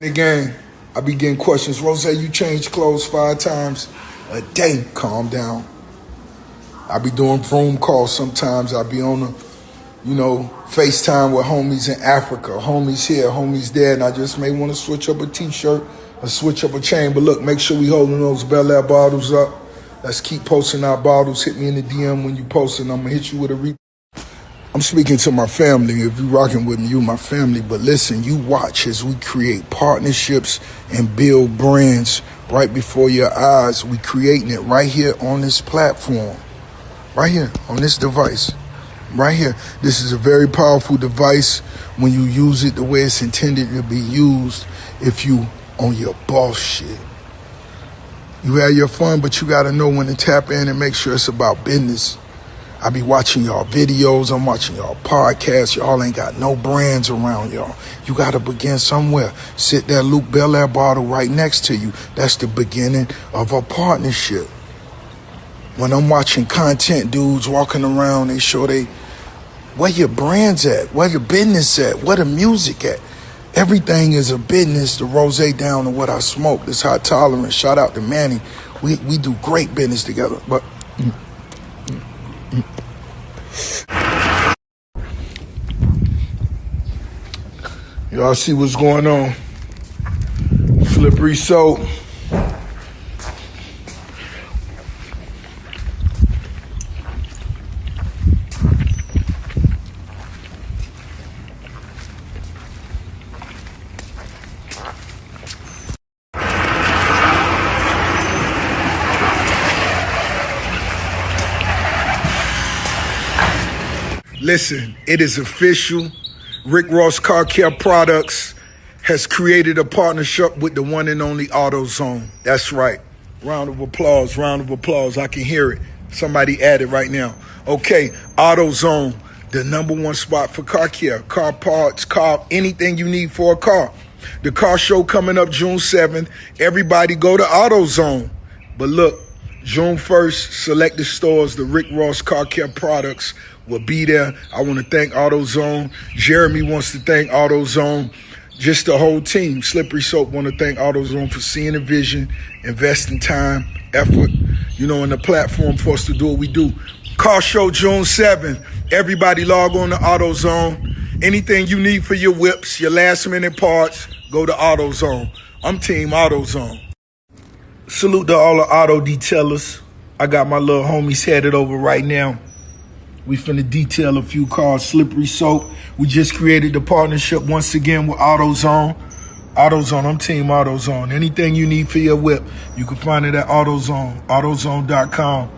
Again, I be getting questions. Rose, you change clothes 5 times a day. Calm down. I be doing Zoom calls sometimes. I be on FaceTime with homies in Africa, homies here, homies there, and I just may want to switch up a t-shirt or switch up a chain. But look, make sure we holding those Bel Air bottles up. Let's keep posting our bottles. Hit me in the DM when you posting. I'm gonna hit you with a I'm speaking to my family. If you rocking with me, you my family. But listen, you watch as we create partnerships and build brands right before your eyes. We creating it right here on this platform, right here on this device, right here. This is a very powerful device when you use it the way it's intended to be used. If you on your boss shit, you have your fun, but you got to know when to tap in and make sure it's about business. I be watching y'all videos. I'm watching y'all podcasts. Y'all ain't got no brands around y'all. You got to begin somewhere. Sit that Luke Bel Air bottle right next to you. That's the beginning of a partnership. When I'm watching content dudes walking around, they show where your brand's at, where your business at, where the music at. Everything is a business. The rose down to what I smoke. This high tolerance. Shout out to Manny. We do great business together. But y'all see what's going on. Slippery soap. Listen, it is official. Rick Ross Car Care Products has created a partnership with the one and only AutoZone. That's right. Round of applause, round of applause. I can hear it. Somebody add it right now. Okay, AutoZone, the #1 spot for car care, car parts, anything you need for a car. The car show coming up June 7th. Everybody go to AutoZone. But look, June 1st, selected stores, the Rick Ross Car Care Products will be there. I want to thank AutoZone. Jeremy wants to thank AutoZone. Just the whole team. Slippery Soap want to thank AutoZone for seeing the vision, investing time, effort, in the platform for us to do what we do. Car show June 7th. Everybody log on to AutoZone. Anything you need for your whips, your last minute parts, go to AutoZone. I'm Team AutoZone. Salute to all the auto detailers. I got my little homies headed over right now. We finna detail a few cars. Slippery Soap. We just created the partnership once again with AutoZone. AutoZone, I'm Team AutoZone. Anything you need for your whip, you can find it at AutoZone, AutoZone.com.